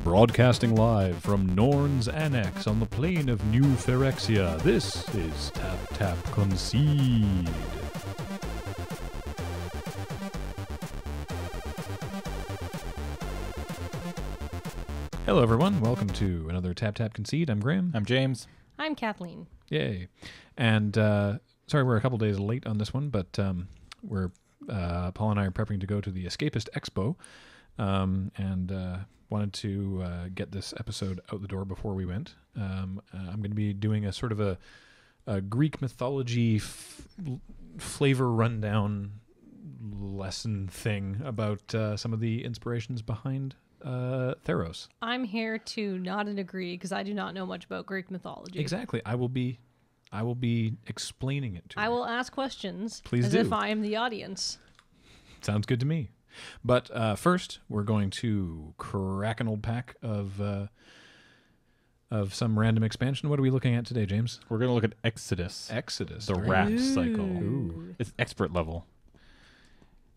Broadcasting live from Norn's Annex on the plain of New Phyrexia, this is Tap Tap Concede. Hello everyone, welcome to another Tap Tap Concede. I'm Graham. I'm James. I'm Kathleen. Yay. And sorry we're a couple days late on this one, but we're Paul and I are prepping to go to the Escapist Expo, and wanted to get this episode out the door before we went. I'm going to be doing a sort of a Greek mythology flavor rundown lesson thing about some of the inspirations behind Theros. I'm here to nod and agree because I do not know much about Greek mythology. Exactly. I will be explaining it to you. I will ask questions Please as do. if I am the audience. Sounds good to me. But first, we're going to crack an old pack of some random expansion. What are we looking at today, James? We're going to look at Exodus. Exodus. The right? Wrath cycle. Ooh. It's expert level.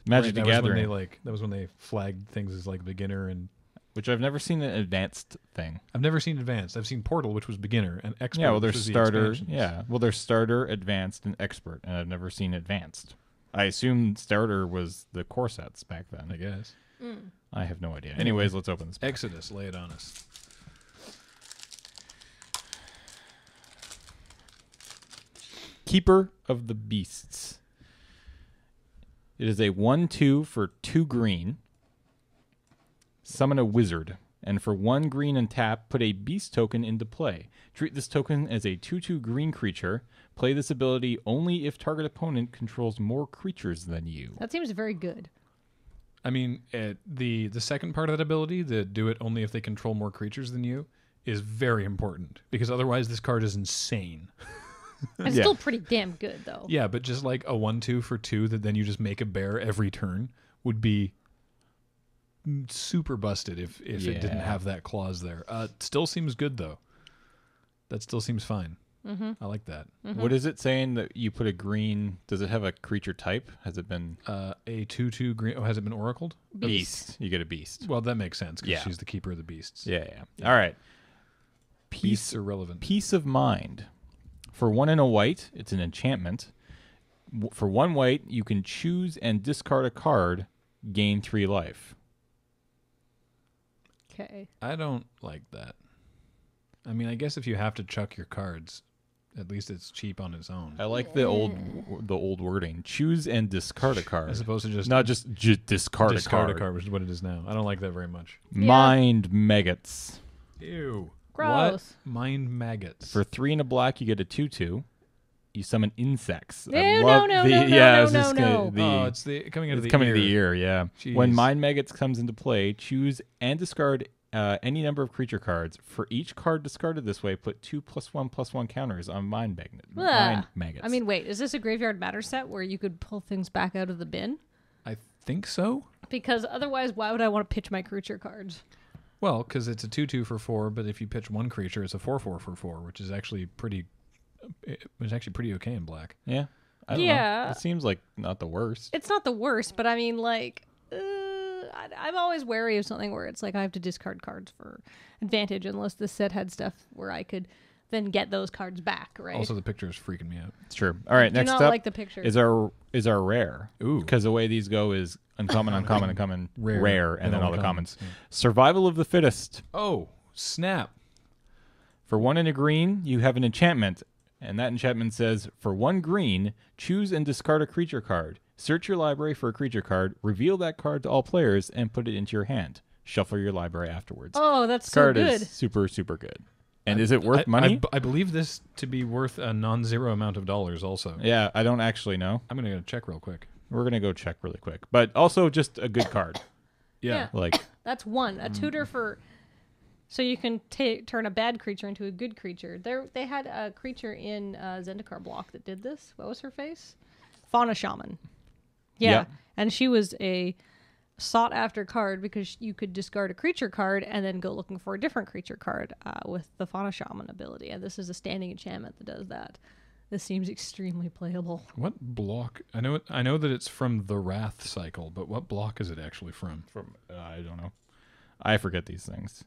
Magic Right, the Gathering. That was when they flagged things as like beginner, and Which I've never seen an advanced thing. I've never seen advanced. I've seen Portal, which was beginner, and expert. Yeah, well, which there's was the starter. expansions. Yeah, well, there's starter, advanced, and expert, and I've never seen advanced. I assume starter was the core sets back then. I guess. I have no idea. Anyways, let's open this pack. Exodus, lay it on us. Keeper of the Beasts. It is a 1/2 for 2 green. Summon a wizard. And for 1 green and tap, put a beast token into play. Treat this token as a 2/2 green creature. Play this ability only if target opponent controls more creatures than you. That seems very good. I mean, the second part of that ability, the do it only if they control more creatures than you, is very important, because otherwise this card is insane. It's Yeah. still pretty damn good, though. Yeah, but just like a 1/2 for 2 that then you just make a bear every turn would be super busted if it didn't Yeah. have that clause there. Still seems good though. That still seems fine. I like that. What is it saying that you put a green? Does it have a creature type? Has it been A 2/2 green. Oh, has it been oracled? beast? You get a beast. Well, that makes sense because Yeah. she's the keeper of the beasts. Yeah. All right. Beasts are relevant. Peace of Mind. For 1 and a white, it's an enchantment. For 1 white, you can choose and discard a card, gain 3 life. Okay. I don't like that. I mean, I guess if you have to chuck your cards, at least it's cheap on its own. I like the old wording. Choose and discard a card. As opposed to just Not just discard a card. which is what it is now. I don't like that very much. Mind maggots. Ew. Gross. What? Mind maggots. For 3 and a black, you get a 2/2. You summon insects. No, I no, love no, the, no, yeah, no, I was no, just no. gonna- the- Oh, it's coming out of It's the coming ear. to the ear, yeah. Jeez. When Mind Maggots comes into play, choose and discard any number of creature cards. For each card discarded this way, put 2+1/+1 counters on Mind Maggots. I mean, wait, is this a Graveyard Matter set where you could pull things back out of the bin? I think so. Because otherwise, why would I want to pitch my creature cards? Well, because it's a 2/2 for 4, but if you pitch one creature, it's a 4/4 for 4, which is actually pretty. It's actually pretty okay in black. Yeah. I don't Yeah. know. It seems like not the worst. It's not the worst, but I mean, like, I'm always wary of something where it's like I have to discard cards for advantage unless this set had stuff where I could then get those cards back, right? Also, the picture is freaking me out. It's true. All right, do next not up like the picture. is our rare. Ooh. Because the way these go is uncommon, uncommon, uncommon, rare, and then all the commons. Yeah. Survival of the Fittest. Oh, snap. For 1 and a green, you have an enchantment, and that enchantment says, for 1 green, choose and discard a creature card. Search your library for a creature card, reveal that card to all players, and put it into your hand. Shuffle your library afterwards. Oh, that's This so card good. is super, super good. And is it worth money? I believe this to be worth a non-zero amount of dollars also. Yeah, I don't actually know. I'm going to go check real quick. We're going to go check really quick. But also just a good card. Yeah. Like, That's one. A tutor for... So you can turn a bad creature into a good creature. They had a creature in Zendikar block that did this. What was her face? Fauna Shaman. Yeah. Yep. And she was a sought-after card because you could discard a creature card and then go looking for a different creature card with the Fauna Shaman ability. And this is a standing enchantment that does that. This seems extremely playable. What block? I know that it's from the Wrath cycle, but what block is it actually from? I don't know. I forget these things.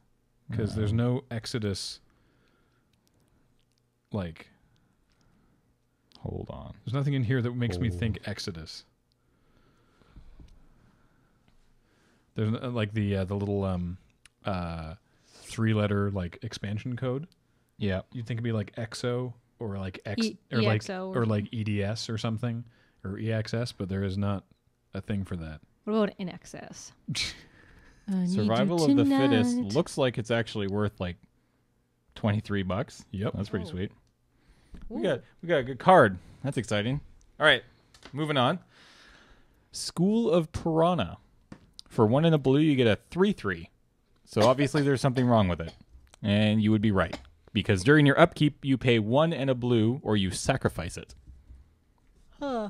Because there's no Exodus. Like, Hold on. there's nothing in here that makes me think Exodus. There's like the little 3-letter like expansion code. Yeah. You'd think it'd be like EXO or like EXO or like EDS or something or EXS, but there is not a thing for that. What about in excess? Survival of the Fittest looks like it's actually worth like $23. Yep. That's pretty Oh. sweet. Ooh. We got a good card. That's exciting. All right, moving on. School of Piranha. For 1 and a blue, you get a 3/3. So obviously there's something wrong with it, and you would be right because during your upkeep you pay 1 and a blue, or you sacrifice it. Huh.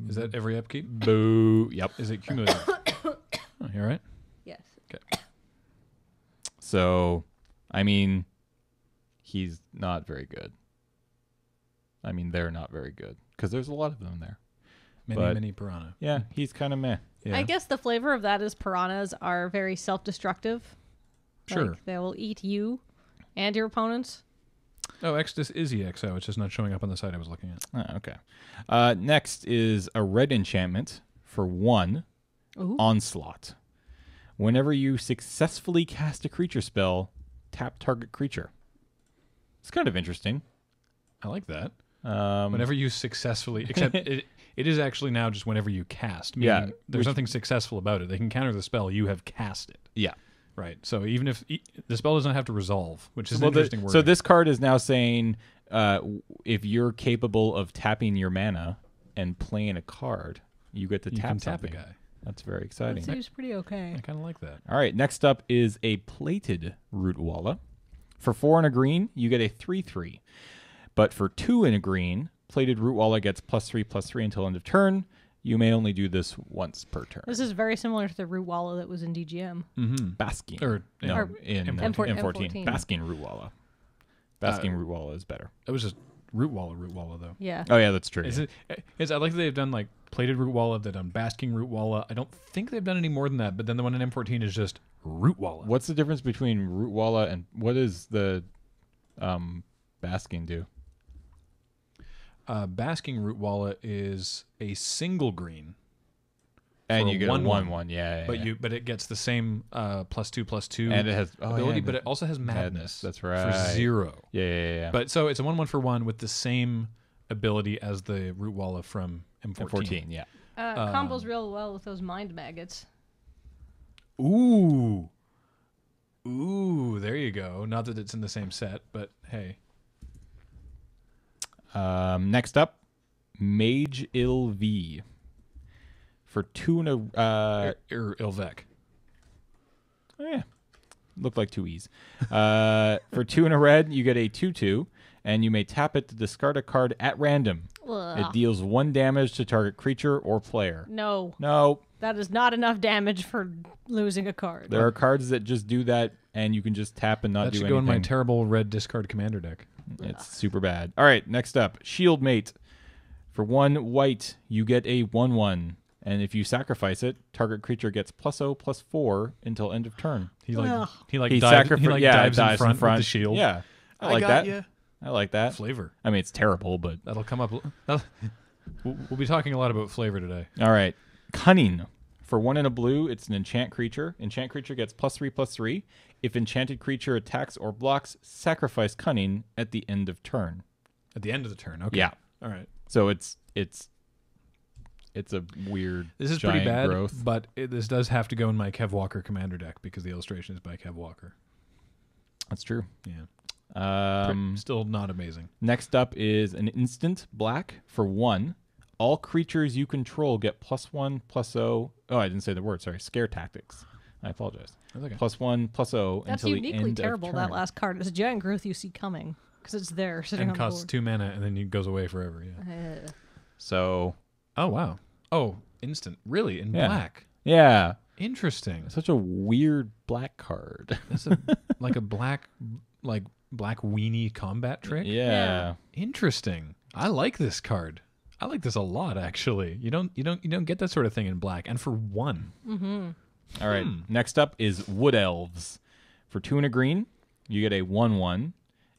Is that every upkeep? Boo. Yep. Is it cumulative? Oh, you all right? Yes. So, I mean, he's not very good. I mean, they're not very good because there's a lot of them there. Many piranha. Yeah, he's kind of meh. Yeah. I guess the flavor of that is piranhas are very self-destructive. Sure. Like, they will eat you and your opponents. Oh, Exodus is EXO. It's just not showing up on the site I was looking at. Okay. Next is a red enchantment for 1, Ooh. Onslaught. Whenever you successfully cast a creature spell, tap target creature. It's kind of interesting. I like that. Um, Whenever you successfully, except it is actually now just whenever you cast. Yeah, Meaning there's nothing successful about it. They can counter the spell. You have cast it. yeah. Right. So even if the spell doesn't have to resolve, which is an interesting word. So this card is now saying if you're capable of tapping your mana and playing a card, you get to you tap can tap a something. guy. That's very That exciting. seems pretty okay. I kind of like that. All right, next up is a plated Root Walla. For 4 and a green, you get a 3/3. But for 2 and a green, plated Root Walla gets +3/+3 until end of turn. You may only do this once per turn. This is very similar to the root walla that was in DGM. Mm-hmm. Basking. Or in M14. M14. Basking Root Walla. Basking Root Walla is better. It was just Root Walla, though. Yeah. Oh, yeah, that's true. I like that they've done like plated Root Walla, they've done basking Root Walla. I don't think they've done any more than that, but then the one in M14 is just Root Walla. What's the difference between Root Walla and what does the Basking do? Basking Root Walla is a single green. And for you get a a 1/1. 1/1, yeah. But it gets the same +2/+2 and it has ability, yeah, but it also has madness. That's right. For 0. Yeah. But so it's a 1/1 for 1 with the same ability as the Root Walla from M14. M14, yeah. Combos real well with those mind maggots. Ooh, there you go. Not that it's in the same set, but hey. Next up, Mage Ilv. For 2 and a Or Ilvec. oh yeah, looked like 2 E's. For 2 and a red, you get a 2/2, and you may tap it to discard a card at random. Ugh. It deals 1 damage to target creature or player. No, No, that is not enough damage for losing a card. there are cards that just do that, and you can just tap and not That do should anything. go in my terrible red discard commander deck. It's super bad. All right, next up, Shield Mate. For 1 white, you get a 1/1. And if you sacrifice it, target creature gets +0/+4 until end of turn. He Ugh. dives in front with the shield. Yeah, I like got that. ya. I like that. Flavor. I mean, it's terrible, but That'll come up. We'll be talking a lot about flavor today. all right. Cunning. For 1 and a blue, it's an enchant creature. Enchant creature gets +3/+3. If enchanted creature attacks or blocks, sacrifice Cunning at the end of turn. At the end of the turn. Okay. Yeah. All right. So it's a weird. This is giant pretty bad, growth. but this does have to go in my Kev Walker commander deck because the illustration is by Kev Walker. That's true. Yeah. Still not amazing. Next up is an instant black for 1. All creatures you control get +1/+0. Oh, I didn't say the word. Sorry. Scare tactics. I apologize. That's okay. +1/+0 That's until the uniquely end terrible, of turn. that last card. It's a giant growth you see coming because it's there sitting And on costs the 2 mana, and then it goes away forever. Yeah. board. So Oh wow. Oh, instant. Really in Yeah. black. yeah, Interesting. such a weird black card. That's like a black weenie combat trick. Yeah. Interesting. I like this card. I like this a lot, actually. You don't get that sort of thing in black, and for 1. Mm-hmm. All right. Next up is Wood Elves. For 2 and a green, you get a 1/1.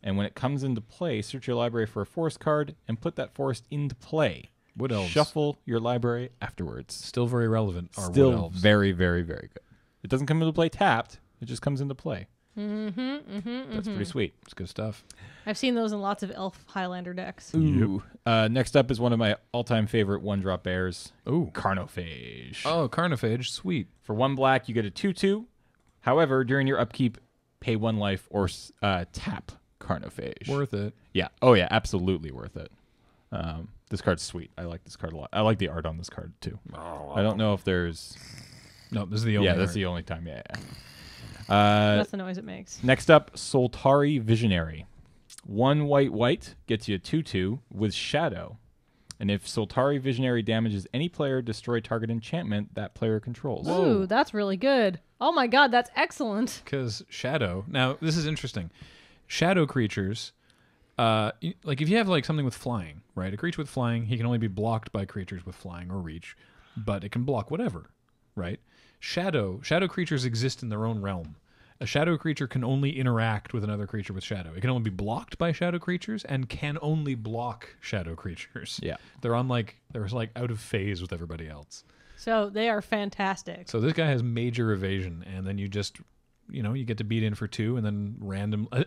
And when it comes into play, search your library for a forest card and put that forest into play. Wood elves. Shuffle your library afterwards. Still very relevant. Are Still wood elves. very, very, very good. It doesn't come into play tapped. It just comes into play. That's pretty sweet. It's good stuff. I've seen those in lots of elf Highlander decks. Ooh. Next up is one of my all-time favorite one-drop bears. Ooh. Carnophage. Oh, Carnophage. Sweet. For 1 black, you get a 2/2. However, during your upkeep, pay 1 life or tap Carnophage. Worth it. Yeah. Oh, yeah. Absolutely worth it. This card's sweet. I like this card a lot. I like the art on this card, too. I don't know if there's... No, this is the only Yeah, that's art. the only time. Yeah. That's the noise it makes. Next up, Soltari Visionary. 1 white gets you a 2/2 with Shadow. And if Soltari Visionary damages any player, destroy target enchantment that player controls. Ooh, that's really good. Oh my god, that's excellent. Because Shadow... Now, this is interesting. Shadow creatures... like if you have like something with flying, right? A creature with flying, he can only be blocked by creatures with flying or reach, but it can block whatever, right? Shadow creatures exist in their own realm. A shadow creature can only interact with another creature with shadow. It can only be blocked by shadow creatures and can only block shadow creatures. Yeah. They're out of phase with everybody else. So they are fantastic. So this guy has major evasion, and then you just, you get to beat in for 2, and then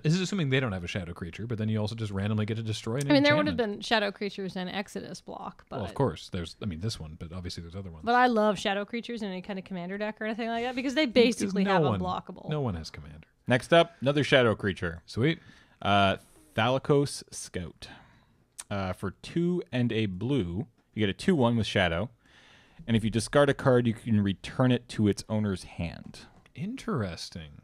this is assuming they don't have a shadow creature, but then you also just randomly get to destroy an I mean, there would enchantment. have been shadow creatures in Exodus block, but Well, of course, there's this one, but obviously there's other ones. but I love shadow creatures in any kind of commander deck or anything like that because they basically have unblockable. No one has commander. Next up, another Shadow creature. Sweet. Thalicos Scout. For 2 and a blue, you get a 2/1 with Shadow. And if you discard a card, you can return it to its owner's hand. Interesting.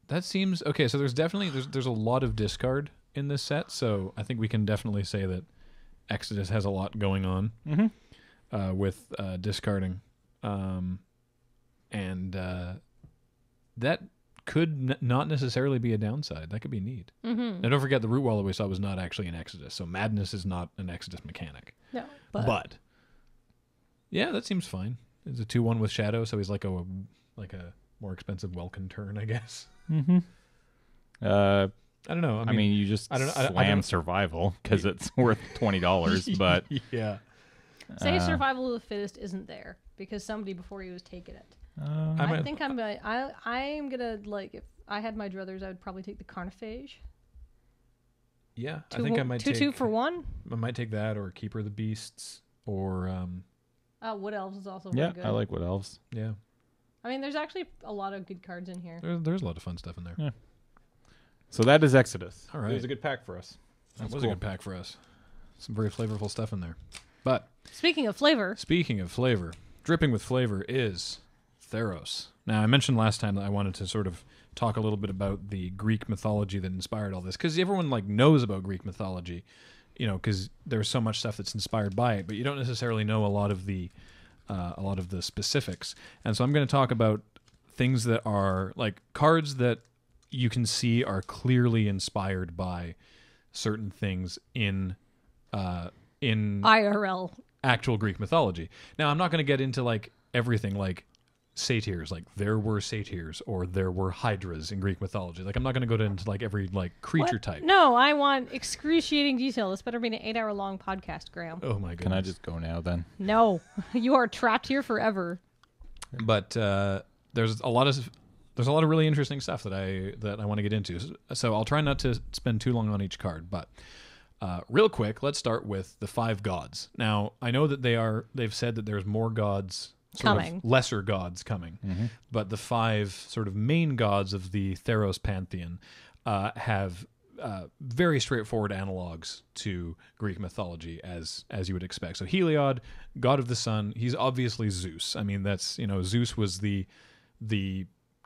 That seems okay. So there's definitely there's a lot of discard in this set. So I think we can definitely say that Exodus has a lot going on with discarding, and that could not necessarily be a downside. That could be neat. Now don't forget the root wall that we saw was not actually an Exodus. So Madness is not an Exodus mechanic. No, But yeah, that seems fine. It's a 2/1 with Shadow, so he's like a more expensive Welkin turn, I guess. I I don't know. I mean, you just slam survival because it's worth $20, but yeah. say survival of the fittest isn't there because somebody before you was taking it. I think I'm gonna like if I had my druthers, I would probably take the Carnophage. Yeah, I think I might take 2/2 for 1. I might take that or Keeper of the Beasts or Wood Elves is also yeah, really good. I like Wood Elves. yeah. I mean, there's actually a lot of good cards in here. There's a lot of fun stuff in there. Yeah. So that is Exodus. All right. It was a good pack for us. That was a good pack for us. Some very flavorful stuff in there. But Speaking of flavor, dripping with flavor is Theros. Now, I mentioned last time that I wanted to sort of talk a little bit about the Greek mythology that inspired all this, because everyone knows about Greek mythology, because there's so much stuff that's inspired by it, but you don't necessarily know a lot of the specifics. And so I'm going to talk about things that are like cards that you can see are clearly inspired by certain things in IRL. actual Greek mythology. Now, I'm not going to get into everything like satyrs, like there were satyrs or there were hydras in Greek mythology. I'm not going to go into every creature What? type. No, I want excruciating detail. This better be an 8-hour-long podcast, Graham. Oh my goodness. Can I just go now then? No, you are trapped here forever. But there's a lot of really interesting stuff that I want to get into. So I'll try not to spend too long on each card, but real quick, let's start with the 5 gods. Now, I know that they've said that there's more gods Coming. lesser gods coming, but the 5 sort of main gods of the Theros pantheon have very straightforward analogs to Greek mythology, as you would expect. So Heliod, god of the sun, he's obviously Zeus. I mean, that's Zeus was the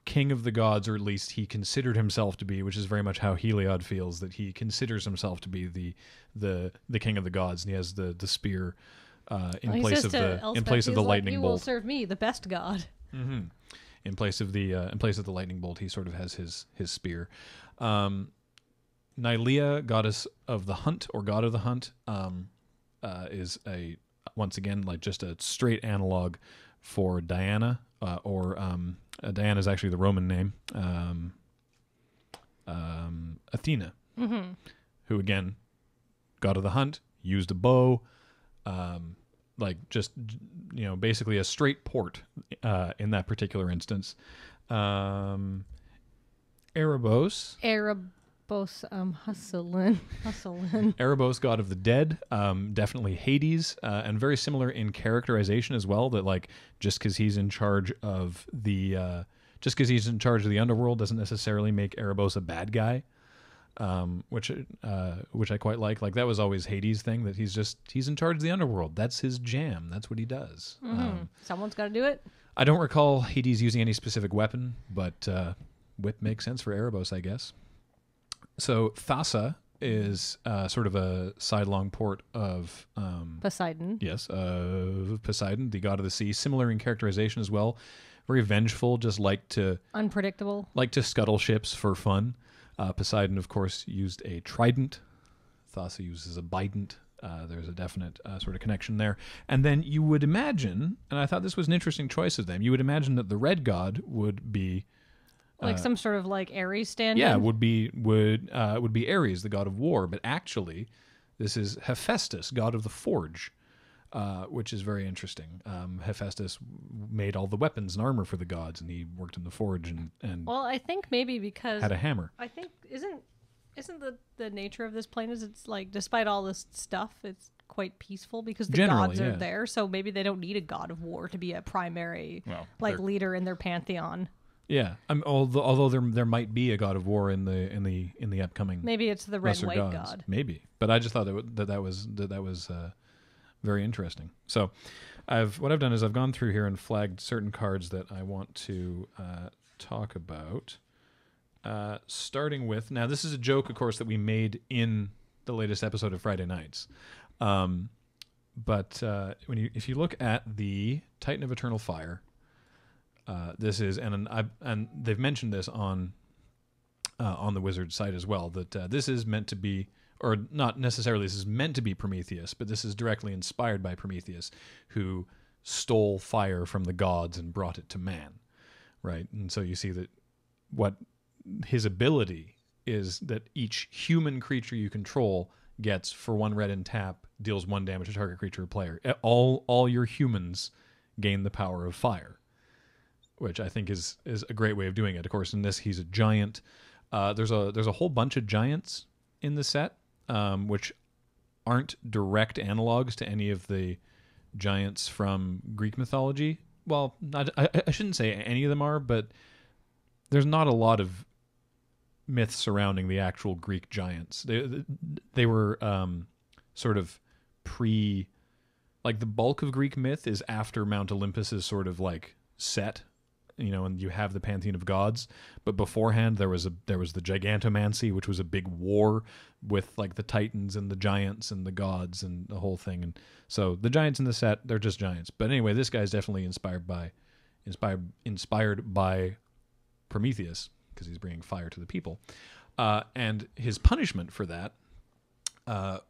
king of the gods, or at least he considered himself to be, which is very much how Heliod feels, that he considers himself to be the king of the gods, and he has the spear in place of the lightning you bolt. You will serve me, the best god. In place of the lightning bolt, he sort of has his spear. Nylea, goddess of the hunt or god of the hunt, is once again just a straight analog for Diana, or Diana is actually the Roman name, Athena, who again, god of the hunt, used a bow, just basically a straight port in that particular instance. Erebos, hustling. Erebos, god of the dead, definitely Hades, and very similar in characterization as well. That just because he's in charge of the underworld doesn't necessarily make Erebos a bad guy, which I quite like. Like that was always Hades' thing, that he's in charge of the underworld. That's his jam. That's what he does. Someone's got to do it. I don't recall Hades using any specific weapon, but whip makes sense for Erebos, I guess. So Thassa is sort of a sidelong port of Poseidon. Yes, Poseidon, the god of the sea. Similar in characterization as well. Very vengeful, just Unpredictable. Like to scuttle ships for fun. Poseidon, of course, used a trident. Thassa uses a bident. There's a definite sort of connection there. And then you would imagine, and I thought this was an interesting choice of them, you would imagine that the red god would be some sort of Ares stand-in? Yeah, would be Ares, the god of war, but actually, this is Hephaestus, god of the forge, which is very interesting. Hephaestus made all the weapons and armor for the gods, and he worked in the forge and well, I think maybe because had a hammer. I think isn't the nature of this plane is it's despite all this stuff, it's quite peaceful because the gods are there, so maybe they don't need a god of war to be a primary leader in their pantheon. Yeah, although there might be a god of war in the upcoming. Maybe it's the red white god. Maybe, but I just thought that was very interesting. So, what I've done is I've gone through here and flagged certain cards that I want to talk about. Starting with, now this is a joke, of course, that we made in the latest episode of Friday Nights. But if you look at the Titan of Eternal Fire. This is, and they've mentioned this on the Wizard site as well, that this is meant to be, or not necessarily this is meant to be Prometheus, but this is directly inspired by Prometheus, who stole fire from the gods and brought it to man, right? And so you see that what his ability is that each human creature you control gets, for 1 red and tap, deals 1 damage to target creature or player. All your humans gain the power of fire, which I think is a great way of doing it. Of course, in this, he's a giant. There's a whole bunch of giants in the set, which aren't direct analogs to any of the giants from Greek mythology. Well, I shouldn't say any of them are, but there's not a lot of myths surrounding the actual Greek giants. They were sort of the bulk of Greek myth is after Mount Olympus is sort of set. And you have the pantheon of gods, but beforehand there was the Gigantomancy, which was a big war with the Titans and the giants and the gods and the whole thing. And so the giants in the set, they're just giants. But anyway, this guy's definitely inspired by Prometheus, because he's bringing fire to the people. And his punishment for that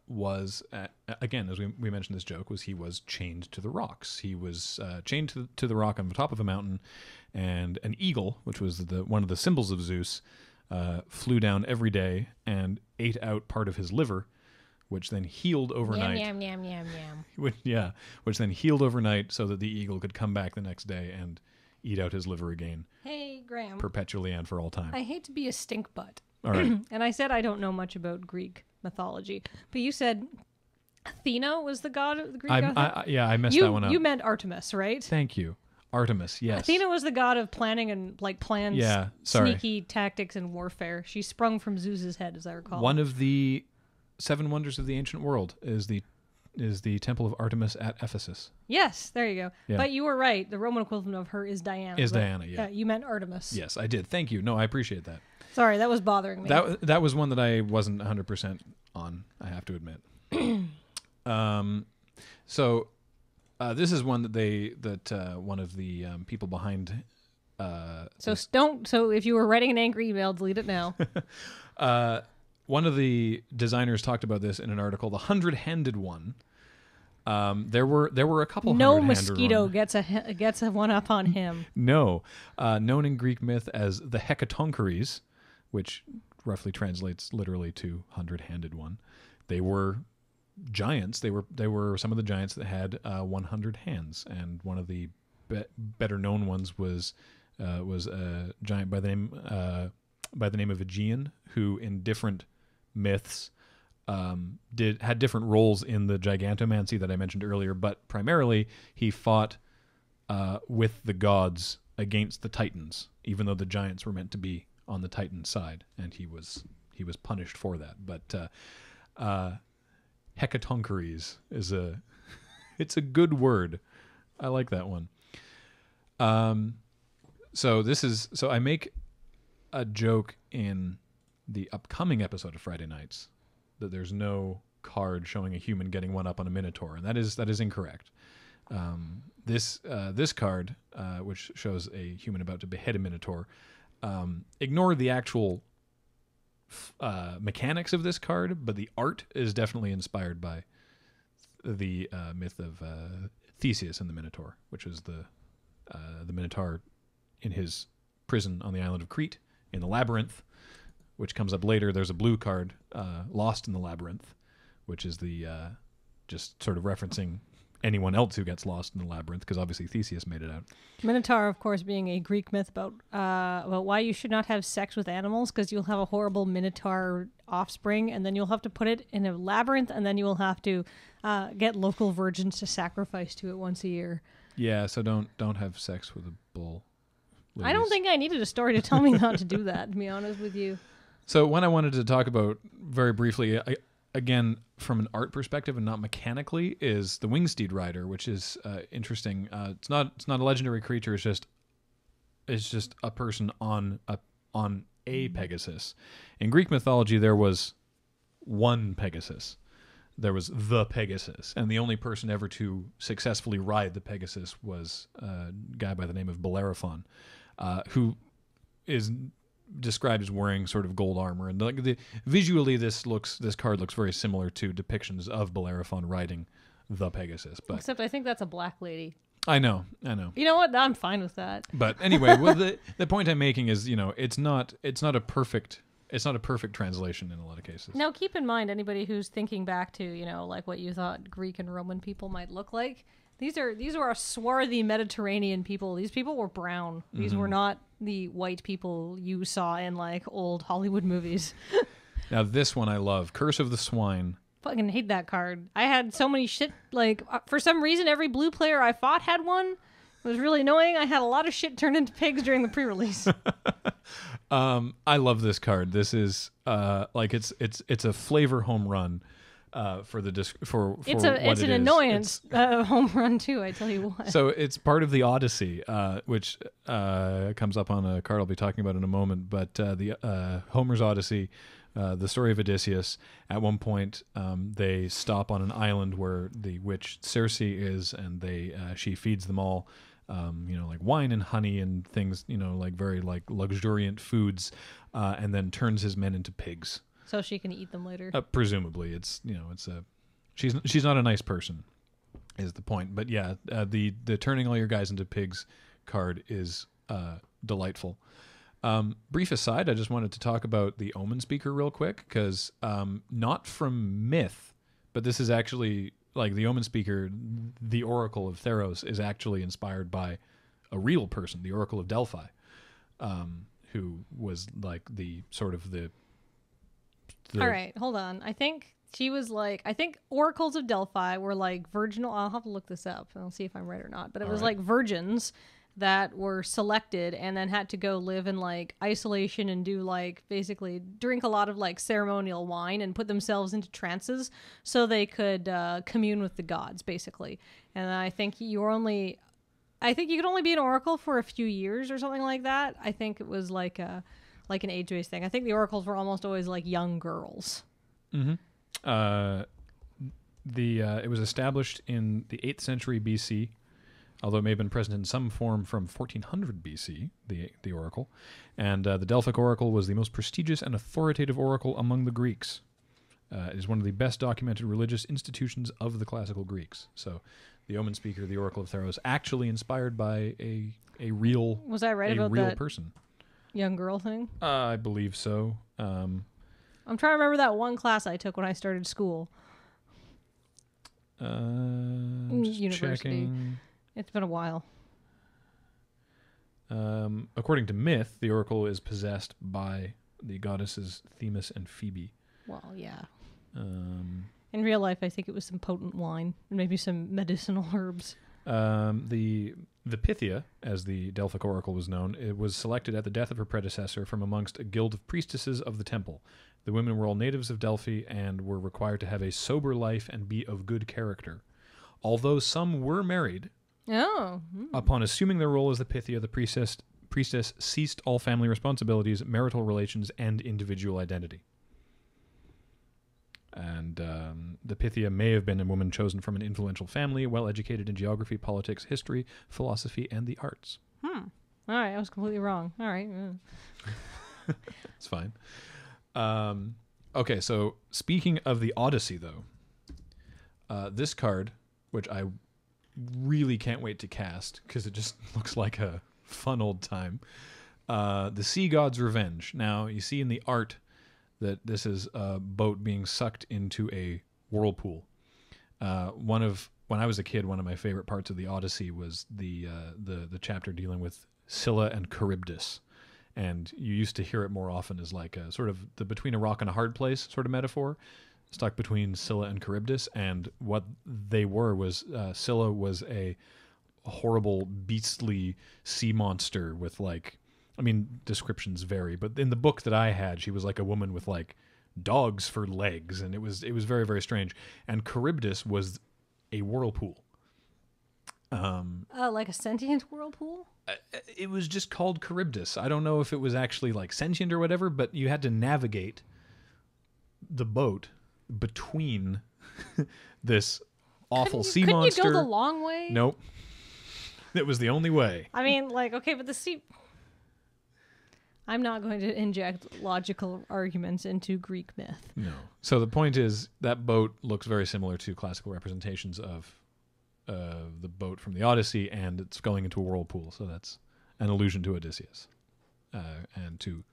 was, again, as we mentioned this joke, was he was chained to the rocks. He was chained to the rock on the top of a mountain, and an eagle, which was one of the symbols of Zeus, flew down every day and ate out part of his liver, which then healed overnight. Yum, yum, yum, yum, yum. Which then healed overnight so that the eagle could come back the next day and eat out his liver again. Hey, Graham. Perpetually and for all time. I hate to be a stink butt. All right. And I said I don't know much about Greek mythology, but you said Athena was the god of the Greek god? I messed that one up. You meant Artemis, right? Thank you. Artemis, yes. Athena was the god of planning and plans, sneaky tactics and warfare. She sprung from Zeus's head, as I recall. One of the 7 wonders of the ancient world is the temple of Artemis at Ephesus. Yes, there you go. Yeah. But you were right. The Roman equivalent of her is Diana. Diana, yeah. You meant Artemis. Yes, I did. Thank you. No, I appreciate that. Sorry, that was bothering me. That was one that I wasn't 100% on, I have to admit. So this is one that one of the people behind. So if you were writing an angry email, delete it now. One of the designers talked about this in an article, the 100-handed one. There were a couple No hundred mosquito hand-drawn- gets a one up on him. No, known in Greek myth as the Hecatoncheires, which roughly translates literally to 100-handed one. They were giants. They were some of the giants that had 100 hands, and one of the better known ones was a giant by the name of Aegean, who in different myths had different roles in the gigantomancy that I mentioned earlier, but primarily he fought with the gods against the Titans, even though the giants were meant to be on the Titan side, and he was punished for that. But Hecatoncheires is it's a good word. I like that one. So I make a joke in the upcoming episode of Friday Nights that there's no card showing a human getting one up on a minotaur, and that is incorrect. This card, which shows a human about to behead a minotaur, ignore the actual mechanics of this card, but the art is definitely inspired by the myth of Theseus and the Minotaur, which is the Minotaur in his prison on the island of Crete in the labyrinth, which comes up later. There's a blue card, Lost in the Labyrinth, which is the just sort of referencing anyone else who gets lost in the labyrinth, because obviously Theseus made it out. Minotaur, of course, being a Greek myth about why you should not have sex with animals, because you'll have a horrible Minotaur offspring, and then you'll have to put it in a labyrinth, and then you will have to get local virgins to sacrifice to it once a year. Yeah, so don't have sex with a bull. Ladies. I don't think I needed a story to tell me not to do that, to be honest with you. So one I wanted to talk about very briefly, again, from an art perspective and not mechanically, is the Wingsteed Rider, which is interesting. It's not a legendary creature. It's just a person on a Pegasus. In Greek mythology, there was one Pegasus. There was the Pegasus, and the only person ever to successfully ride the Pegasus was a guy by the name of Bellerophon, who is described as wearing sort of gold armor, and visually this card looks very similar to depictions of Bellerophon riding the Pegasus. But except I think that's a black lady. I know. You know what? I'm fine with that. But anyway, well, the point I'm making is, it's not a perfect translation in a lot of cases. Now, keep in mind, anybody who's thinking back to, like what you thought Greek and Roman people might look like, these were swarthy Mediterranean people. These people were brown. These were not the white people you saw in like old Hollywood movies. Now this one I love, Curse of the Swine. Fucking hate that card. I had so many shit, like for some reason every blue player I fought had one. It was really annoying. I had a lot of shit turned into pigs during the pre-release. I love this card. This is it's a flavor home run for it's an annoyance home run too. I tell you what. So it's part of the Odyssey, which comes up on a card I'll be talking about in a moment. But the Homer's Odyssey, the story of Odysseus. At one point, they stop on an island where the witch Circe is, and she feeds them all. Like wine and honey and things, like very like luxuriant foods, and then turns his men into pigs. So she can eat them later. Presumably, she's not a nice person, is the point. But yeah, the turning all your guys into pigs card is delightful. Brief aside, I just wanted to talk about the Omen Speaker real quick, because not from myth, but this is actually. Like the Omen Speaker, the Oracle of Theros, is actually inspired by a real person, the Oracle of Delphi, who was like the sort of the. All right, hold on. I think she was like. I think Oracles of Delphi were like virginal. I'll have to look this up and I'll see if I'm right or not. But it was like virgins that were selected and then had to go live in like isolation and do like basically drink a lot of like ceremonial wine and put themselves into trances so they could commune with the gods basically. And I think you could only be an oracle for a few years or something like that. I think it was like an age-based thing. I think the oracles were almost always like young girls. Mm-hmm. It was established in the 8th century BC. Although it may have been present in some form from 1400 BC, the oracle. And the Delphic oracle was the most prestigious and authoritative oracle among the Greeks. It is one of the best documented religious institutions of the classical Greeks. So, the Omen Speaker, the Oracle of Theros, actually inspired by a real Was I right about real that person. young girl thing? I believe so. I'm trying to remember that one class I took when I started school. Just University. checking. It's been a while. According to myth, the oracle is possessed by the goddesses Themis and Phoebe. Well, yeah. In In real life, I think it was some potent wine and maybe some medicinal herbs. The Pythia, as the Delphic oracle was known, it was selected at the death of her predecessor from amongst a guild of priestesses of the temple. The women were all natives of Delphi and were required to have a sober life and be of good character. Although some were married, Oh. upon assuming their role as the Pythia, the priestess ceased all family responsibilities, marital relations, and individual identity. And the Pythia may have been a woman chosen from an influential family, well educated in geography, politics, history, philosophy, and the arts. All right, I was completely wrong. All right. It's fine. Okay, so speaking of the Odyssey, though, this card, which I really can't wait to cast because it just looks like a fun old time, the Sea God's Revenge. Now, you see in the art that this is a boat being sucked into a whirlpool. When I was a kid, one of my favorite parts of the Odyssey was the chapter dealing with Scylla and Charybdis. And you used to hear it more often as like a sort of the between a rock and a hard place sort of metaphor, stuck between Scylla and Charybdis. And what they were was Scylla was a horrible, beastly sea monster with like, I mean, descriptions vary, but in the book that I had, she was like a woman with like dogs for legs, and it was very, very strange. And Charybdis was a whirlpool. Like a sentient whirlpool? It was just called Charybdis. I don't know if it was actually like sentient or whatever, but you had to navigate the boat between this awful sea monster. Couldn't you go the long way? Nope. It was the only way. I mean, like, okay, but the sea... I'm not going to inject logical arguments into Greek myth. No. So the point is that boat looks very similar to classical representations of the boat from the Odyssey, and it's going into a whirlpool. So that's an allusion to Odysseus and to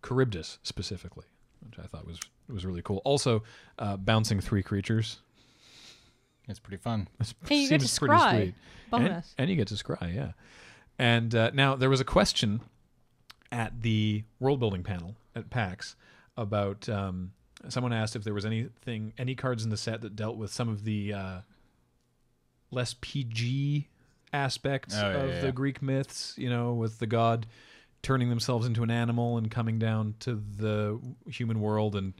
Charybdis specifically, which I thought was really cool. Also, bouncing 3 creatures. It's pretty fun. And you get to Seems pretty scry. sweet. Bonus. And you get to scry, yeah. And now there was a question at the world building panel at PAX about someone asked if there was any cards in the set that dealt with some of the less PG aspects of the Greek myths, you know, with the god turning themselves into an animal and coming down to the human world and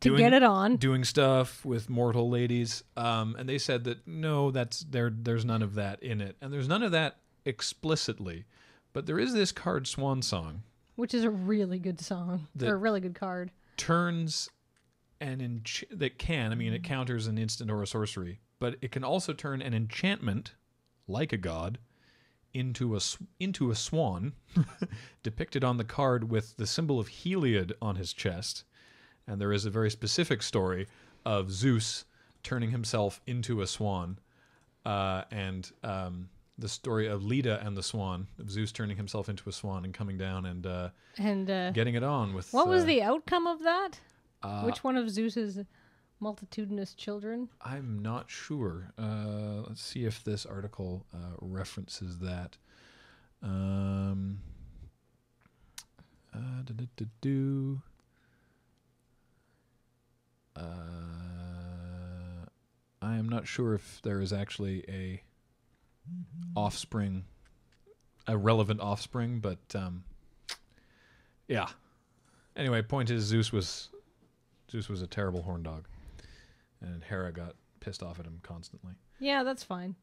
get it on. doing stuff with mortal ladies. And they said that no, there's none of that in it. And there's none of that explicitly. But there is this card, Swan Song, which is a really good song, or a really good card. Turns it counters an instant or a sorcery, but it can also turn an enchantment, like a god, into a swan, depicted on the card with the symbol of Heliod on his chest. And there is a very specific story of Zeus turning himself into a swan, and the story of Leda and the swan, of Zeus turning himself into a swan and coming down and getting it on with... What was the outcome of that? Which one of Zeus's multitudinous children? I'm not sure. Let's see if this article references that. I am not sure if there is actually a relevant offspring, but yeah. Anyway, point is Zeus was a terrible horn dog, and Hera got pissed off at him constantly. Yeah, that's fine.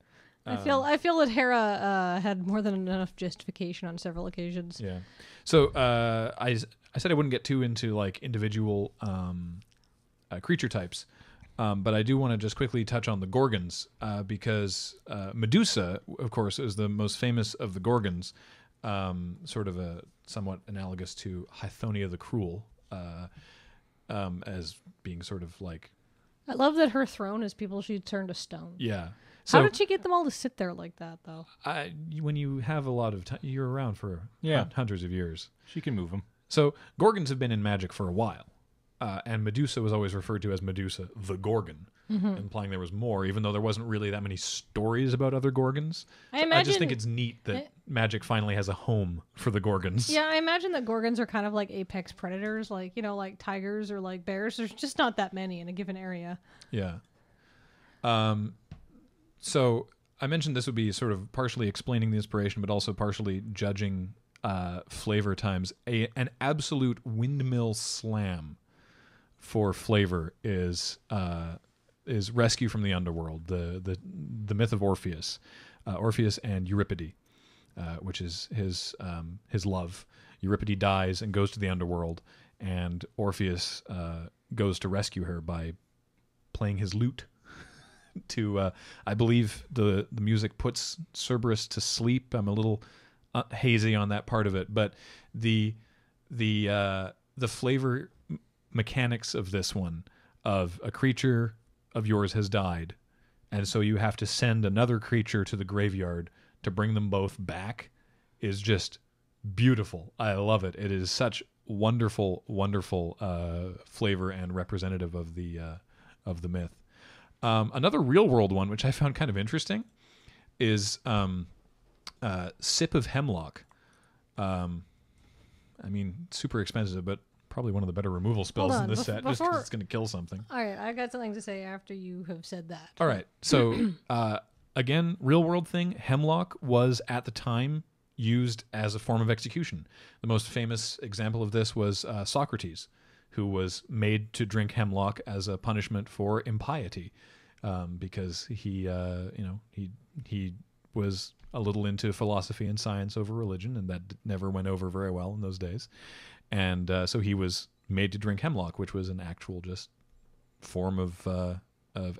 I feel that Hera had more than enough justification on several occasions. Yeah. So I said I wouldn't get too into like individual creature types. But I do want to just quickly touch on the Gorgons, because Medusa, of course, is the most famous of the Gorgons, sort of a somewhat analogous to Hythonia the Cruel. as being sort of like, I love that her throne is people she turned to stone. yeah. How So did she get them all to sit there like that, though? when you have a lot of time, you're around for hundreds of years. She can move them. So Gorgons have been in magic for a while. And Medusa was always referred to as Medusa the Gorgon, implying there was more, even though there wasn't really that many stories about other Gorgons. I just think it's neat that magic finally has a home for the Gorgons. Yeah, I imagine that Gorgons are kind of like apex predators, like, you know, like tigers or like bears. There's just not that many in a given area. Yeah. So I mentioned this would be sort of partially explaining the inspiration, but also partially judging flavor times. An absolute windmill slam for flavor is Rescue from the Underworld, the myth of Orpheus, Orpheus and Euripide, which is his love. Euripide dies and goes to the underworld, and Orpheus goes to rescue her by playing his lute. To I believe the music puts Cerberus to sleep. I'm a little hazy on that part of it, but the flavor mechanics of this one, of a creature of yours has died, and so you have to send another creature to the graveyard to bring them both back, is just beautiful. I love it. It is such wonderful flavor and representative of the myth. Another real world one, which I found kind of interesting, is Sip of Hemlock. I mean, super expensive, but probably one of the better removal spells in this set, just because it's going to kill something. All right, I got something to say after you have said that. All right, so again, real world thing, hemlock was at the time used as a form of execution. The most famous example of this was Socrates, who was made to drink hemlock as a punishment for impiety, because he was a little into philosophy and science over religion, and that never went over very well in those days. And so he was made to drink hemlock, which was an actual just form of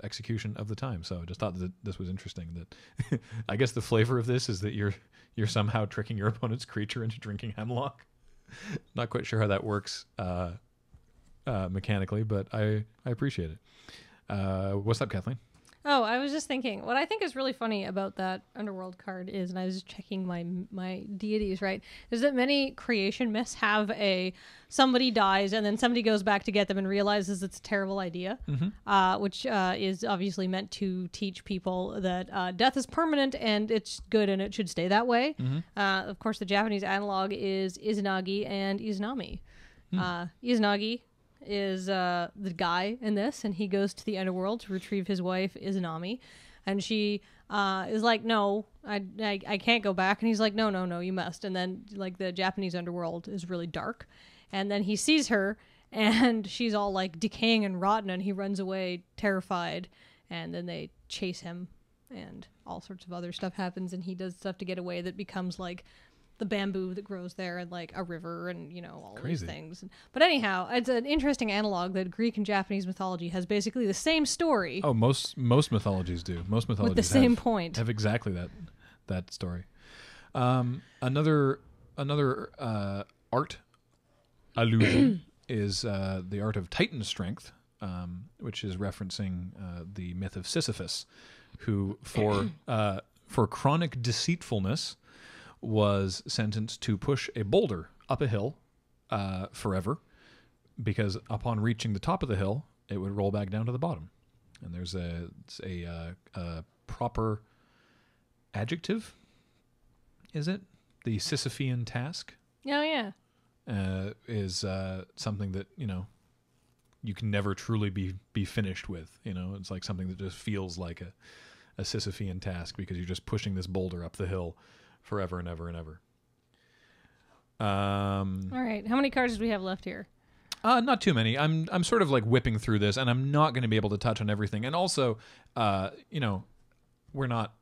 execution of the time. So I just thought that this was interesting. That I guess the flavor of this is that you're somehow tricking your opponent's creature into drinking hemlock. Not quite sure how that works mechanically, but I appreciate it. What's up, Kathleen? Oh, I was just thinking, what I think is really funny about that Underworld card is, and I was checking my deities, right, is that many creation myths have somebody dies and then somebody goes back to get them and realizes it's a terrible idea, which is obviously meant to teach people that death is permanent and it's good and it should stay that way. Of course, the Japanese analog is Izanagi and Izanami. Izanagi is the guy in this, and he goes to the underworld to retrieve his wife Izanami, and she is like, no, I can't go back, and he's like, no, you must. And then like the Japanese underworld is really dark, and then he sees her and she's all like decaying and rotten, and he runs away terrified, and then they chase him and all sorts of other stuff happens, and he does stuff to get away that becomes like the bamboo that grows there and like a river and, you know, all these things. But anyhow, it's an interesting analog that Greek and Japanese mythology has basically the same story. Oh, most mythologies do. Most mythologies with the same point. Have exactly that story. Another art allusion is the art of Titan strength, which is referencing the myth of Sisyphus, who for chronic deceitfulness was sentenced to push a boulder up a hill forever, because upon reaching the top of the hill, it would roll back down to the bottom. And there's a proper adjective, is it? The Sisyphean task? Oh, yeah. Is something that, you know, you can never truly be finished with. You know, it's like something that just feels like a Sisyphean task, because you're just pushing this boulder up the hill forever and ever and ever. All right, how many cards do we have left here? Not too many. I'm sort of like whipping through this, and I'm not going to be able to touch on everything. And also, you know, we're not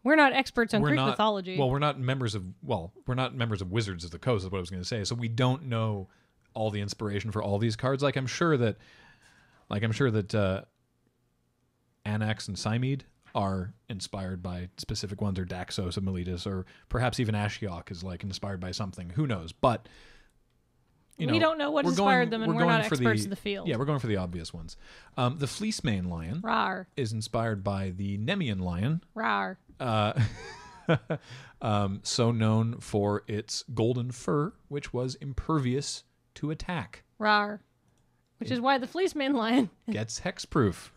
experts on Greek mythology. Well, we're not members of Wizards of the Coast, is what I was going to say. So we don't know all the inspiration for all these cards. I'm sure that Anax and Cymede are inspired by specific ones, or Daxos and Miletus, or perhaps even Ashiok is like inspired by something. Who knows? But we don't know what inspired them, and we're not experts in the field. Yeah, we're going for the obvious ones. The Fleecemane lion Rawr. is inspired by the Nemean lion, Rawr. so known for its golden fur, which was impervious to attack. Rawr. Which is why the Fleecemane lion Gets hexproof,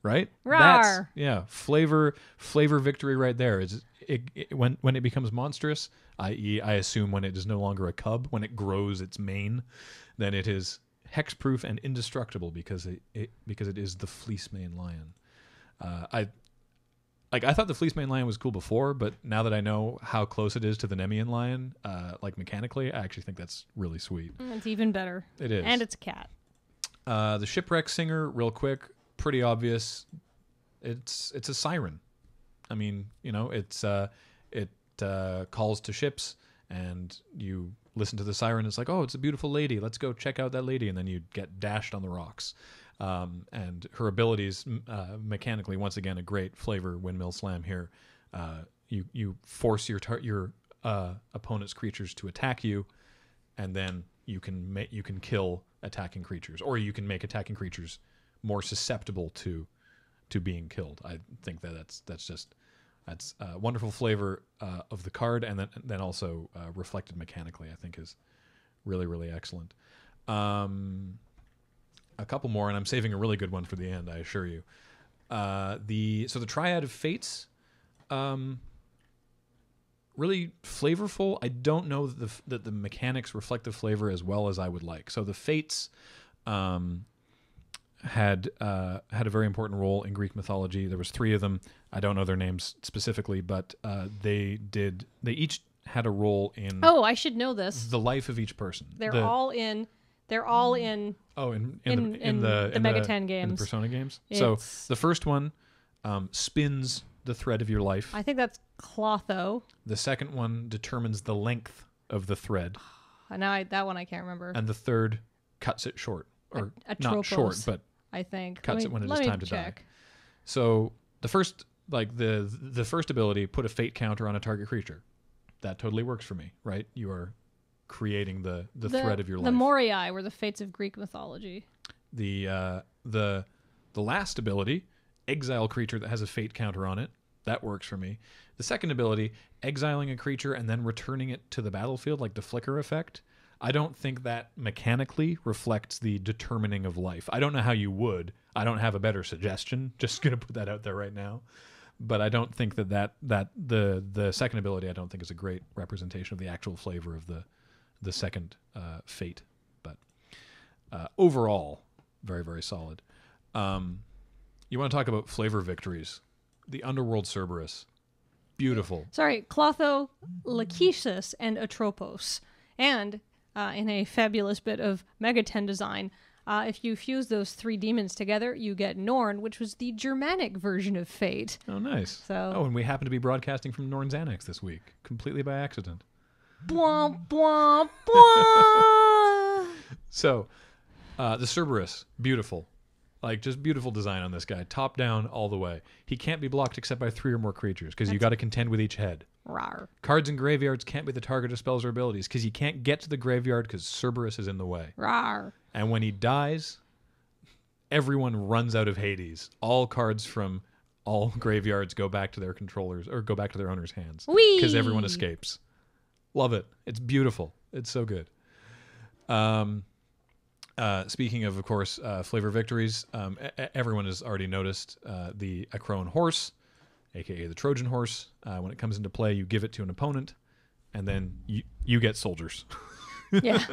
right? Rawr. Flavor victory right there. When it becomes monstrous, i.e., I assume when it is no longer a cub, when it grows its mane, then it is hexproof and indestructible because it is the Fleecemane lion. I thought the Fleecemane lion was cool before, but now that I know how close it is to the Nemean lion, mechanically, I actually think that's really sweet. It's even better. It is. And it's a cat. The Shipwreck Singer, real quick, pretty obvious. It's a siren. I mean, it calls to ships, and you listen to the siren. It's like, oh, it's a beautiful lady. Let's go check out that lady, and then you get dashed on the rocks. And her abilities, mechanically, once again, a great flavor windmill slam here. You force your opponent's creatures to attack you, and then you can kill attacking creatures, or you can make attacking creatures more susceptible to being killed. I think that's a wonderful flavor of the card, and then also reflected mechanically, I think is really, really excellent. A couple more, and I'm saving a really good one for the end, I assure you. The Triad of Fates, really flavorful. I don't know that the mechanics reflect the flavor as well as I would like. So the Fates had a very important role in Greek mythology. There was 3 of them. I don't know their names specifically, but they each had a role in. Oh, I should know this. The life of each person. They're all in. Oh, in the Mega 10 games, in the Persona games. So the first one spins the thread of your life. I think that's Clotho. The second one determines the length of the thread. That one I can't remember. And the third cuts it short, or not short, but I think cuts it when it is time to die. So the first, the first ability, put a fate counter on a target creature. That totally works for me, right? You are creating the thread of your life. The Morii were the fates of Greek mythology. The last ability, exile creature that has a fate counter on it. That works for me. The second ability, exiling a creature and then returning it to the battlefield, like the flicker effect. I don't think that mechanically reflects the determining of life. I don't know how you would. I don't have a better suggestion. Just going to put that out there right now. But I don't think that the second ability, I don't think is a great representation of the actual flavor of the second fate. But overall, very, very solid. You want to talk about flavor victories. The Underworld Cerberus. Beautiful. Sorry, Clotho, Lachesis, and Atropos. And in a fabulous bit of Mega 10 design, if you fuse those 3 demons together, you get Norn, which was the Germanic version of Fate. Oh, nice. And we happen to be broadcasting from Norn's Annex this week, completely by accident. Bwah, bwah, bwah. So, the Cerberus, beautiful. Just beautiful design on this guy. Top down all the way. He can't be blocked except by 3 or more creatures, because you got to contend with each head. Rawr. Cards in graveyards can't be the target of spells or abilities, because you can't get to the graveyard because Cerberus is in the way. Rawr. And when he dies, everyone runs out of Hades. All cards from all graveyards go back to their controllers, or go back to their owner's hands. Because everyone escapes. Love it. It's beautiful. It's so good. Speaking of course, flavor victories, everyone has already noticed the Acroan horse, aka the Trojan horse. When it comes into play, you give it to an opponent, and then you get soldiers Yeah.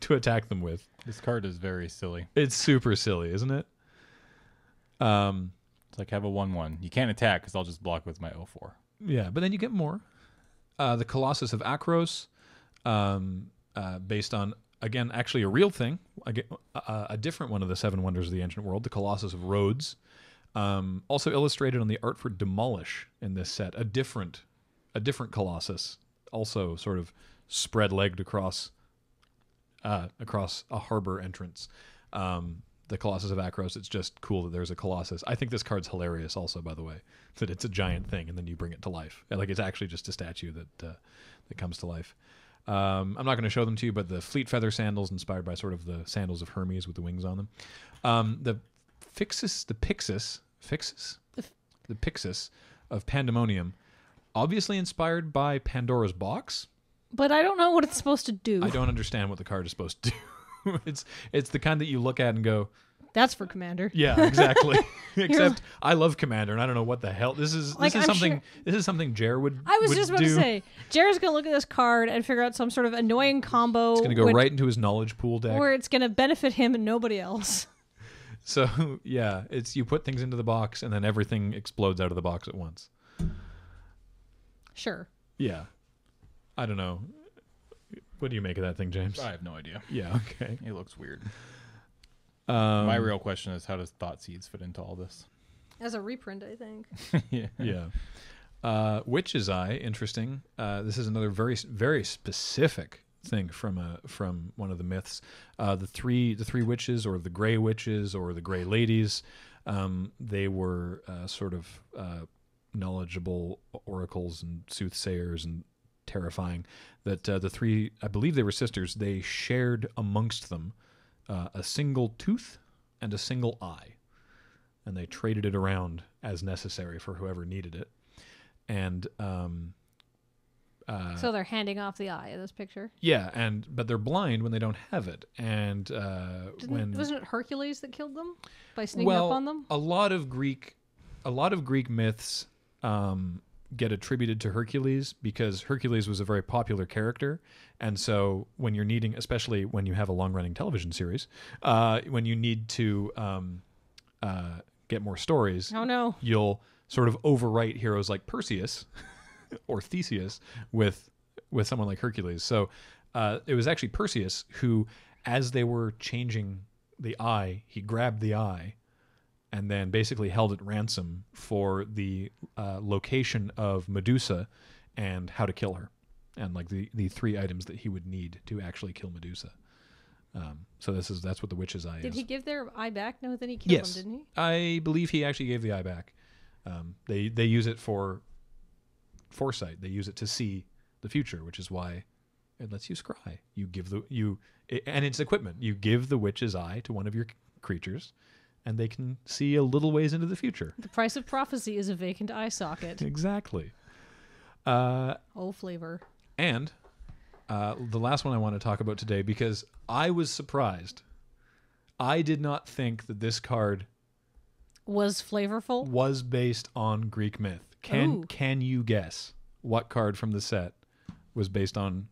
to attack them with. This card is very silly. It's super silly, isn't it? It's like have a 1/1. You can't attack because I'll just block with my 0/4. Yeah, but then you get more. The Colossus of Akros, based on, again, actually a real thing, a different one of the 7 wonders of the ancient world, the Colossus of Rhodes. Also illustrated on the art for Demolish in this set, a different Colossus, also sort of spread-legged across a harbor entrance. The Colossus of Akros, it's just cool that there's a Colossus. I think this card's hilarious also, by the way, that it's a giant thing and then you bring it to life. It's actually just a statue that comes to life. I'm not going to show them to you, but the fleet feather sandals inspired by sort of the sandals of Hermes with the wings on them. The Pyxis of Pandemonium, obviously inspired by Pandora's box. But I don't know what it's supposed to do. I don't understand what the card is supposed to do. It's the kind that you look at and go, that's for Commander. yeah, exactly. Except I love Commander, and I don't know what the hell this is. Like, this is I'm something. sure- This is something Jer would. I was would just about do. to say, Jared's going to look at this card and figure out some sort of annoying combo. It's going to go right into his knowledge pool deck. where it's going to benefit him and nobody else. So yeah, it's you put things into the box, and then everything explodes out of the box at once. Sure. Yeah, I don't know. What do you make of that thing, James? I have no idea. Yeah, okay. It looks weird. My real question is, how does Thought Seeds fit into all this? As a reprint, I think. Yeah. Yeah. Witch's Eye, interesting. This is another very, very specific thing from one of the myths. The three witches, or the gray witches, or the gray ladies. They were sort of knowledgeable oracles and soothsayers and terrifying. That the three, I believe they were sisters. They shared amongst them a single tooth and a single eye, and they traded it around as necessary for whoever needed it. And So they're handing off the eye in this picture. yeah, but they're blind when they don't have it. And Wasn't it Hercules that killed them by sneaking well, up on them? a lot of Greek myths get attributed to Hercules because Hercules was a very popular character, and so when you're needing, especially when you have a long-running television series, when you need to get more stories, Oh no. you'll sort of overwrite heroes like Perseus or Theseus with someone like Hercules. So it was actually Perseus who, as they were changing the eye, he grabbed the eye and then basically held it ransom for the location of Medusa and how to kill her, and like the three items that he would need to actually kill Medusa. So that's what the witch's eye is. Did he give their eye back? No, then he killed Yes, them, didn't he? I believe he actually gave the eye back. They use it for foresight. They use it to see the future, which is why it lets you scry. And it's equipment. You give the witch's eye to one of your creatures, and they can see a little ways into the future. The price of prophecy is a vacant eye socket. Exactly. Oh, flavor. And the last one I want to talk about today, because I was surprised. I did not think that this card Was flavorful? was based on Greek myth. Ooh. Can you guess what card from the set was based on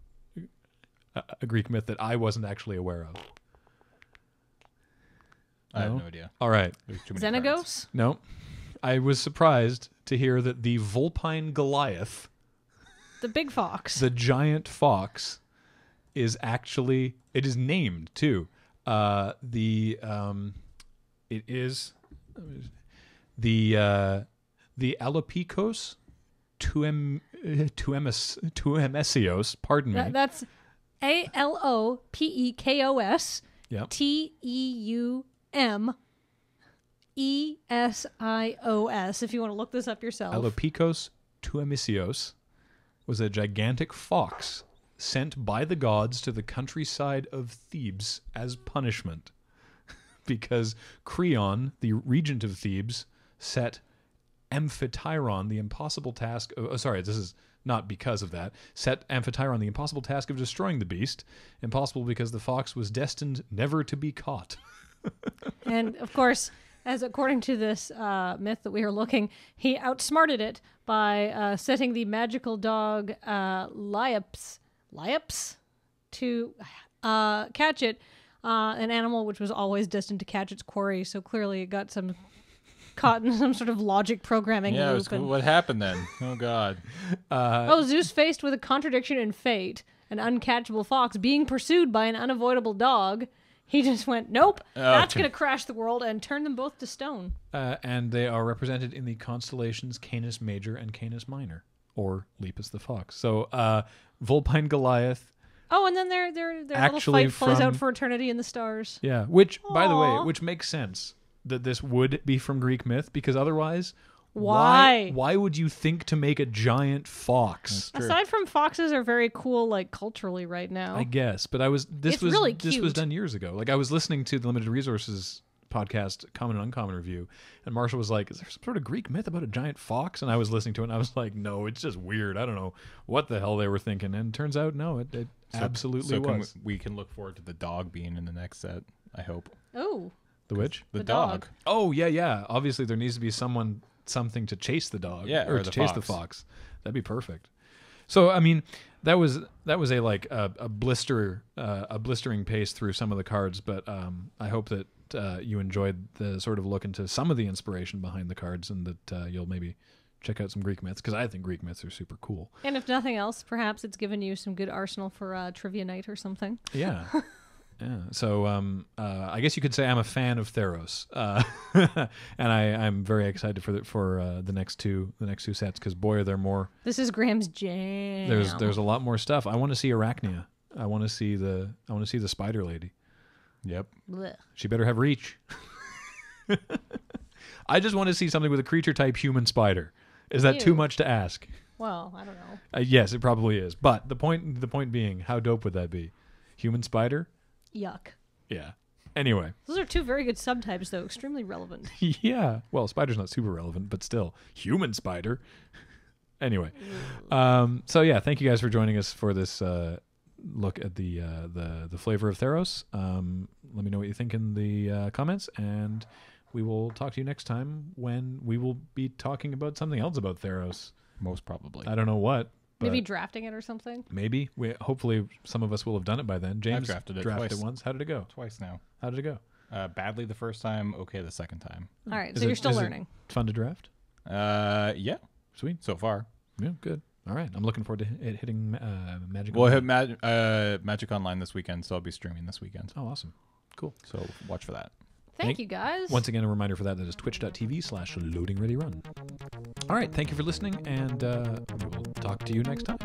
a Greek myth that I wasn't actually aware of? I have No? no idea. All right. There's too many cards. Xenagos? No. I was surprised to hear that the Vulpine Goliath, The big fox. the giant fox, is actually, it is named too. It is the Alopikos tuemesios, pardon me. That's ALOPEKOS Yep. TEUMESIOS. If you want to look this up yourself. Alopikos tuemesios was a gigantic fox sent by the gods to the countryside of Thebes as punishment because Creon, the regent of Thebes, set Amphitryon the impossible task of, this is not because of that, set Amphitryon the impossible task of destroying the beast, impossible because the fox was destined never to be caught. And of course, as according to this myth that we are looking, he outsmarted it by setting the magical dog Liops to catch it, an animal which was always destined to catch its quarry. So clearly it got caught in some sort of logic programming Yeah, loop. what happened then? Oh, God. Zeus, faced with a contradiction in fate, an uncatchable fox being pursued by an unavoidable dog, he just went, nope, that's going to crash the world, and turn them both to stone. And they are represented in the constellations Canis Major and Canis Minor, or Lepus the Fox. So Vulpine Goliath. Oh, and then their little Actually fight plays out from- for eternity in the stars. Yeah, which, by the way, Aw. which makes sense that this would be from Greek myth, because otherwise, Why? Why would you think to make a giant fox? True. Aside from foxes are very cool, like culturally right now. I guess, but this It's was really this was cute. done years ago. Like I was listening to the Limited Resources podcast, Common and Uncommon Review, and Marshall was like, "Is there some sort of Greek myth about a giant fox?" And I was listening to it, and I was like, "No, it's just weird. I don't know what the hell they were thinking." And it turns out, no, it absolutely was. We can look forward to the dog being in the next set, I hope. Oh, The witch? The The dog. dog. Oh yeah. Obviously, there needs to be something to chase the dog, Yeah, or or to the chase the fox. fox. That'd be perfect. So I mean, that was a like a blistering pace through some of the cards, but I hope that you enjoyed the sort of look into some of the inspiration behind the cards, and that you'll maybe check out some Greek myths, because I think Greek myths are super cool. and if nothing else, perhaps it's given you some good arsenal for trivia night or something. Yeah. Yeah. So I guess you could say I'm a fan of Theros, and I'm very excited for the next two sets, because boy, are there more. This is Graham's jam. There's a lot more stuff. I want to see Arachnia. I want to see the spider lady. Yep. Blech. She better have reach. I just want to see something with a creature type human spider. Is that too Ew. much to ask? Well, I don't know. Yes, it probably is. But the point being, how dope would that be? Human spider? Yuck. Yeah. Anyway. Those are two very good subtypes, though. Extremely relevant. Yeah. Well, spider's not super relevant, but still, human spider. Anyway. So yeah, thank you guys for joining us for this look at the flavor of Theros. Let me know what you think in the comments, and we will talk to you next time when we will be talking about something else about Theros. Most probably. I don't know what. But Maybe drafting it or something. maybe. Hopefully some of us will have done it by then. James drafted it drafted twice. once. How did it go? Twice now. How did it go? Badly the first time, okay the second time. All right, Is so it- you're still is it learning. Fun to draft? Yeah, Sweet. so far. Yeah, good. All right. I'm looking forward to it hitting Magic. We'll Online. hit Magic Online this weekend, so I'll be streaming this weekend. Oh, awesome. Cool. So watch for that. Thank you, guys. Once again, a reminder for that is twitch.tv/LoadingReadyRun. All right. Thank you for listening, and we will talk to you next time.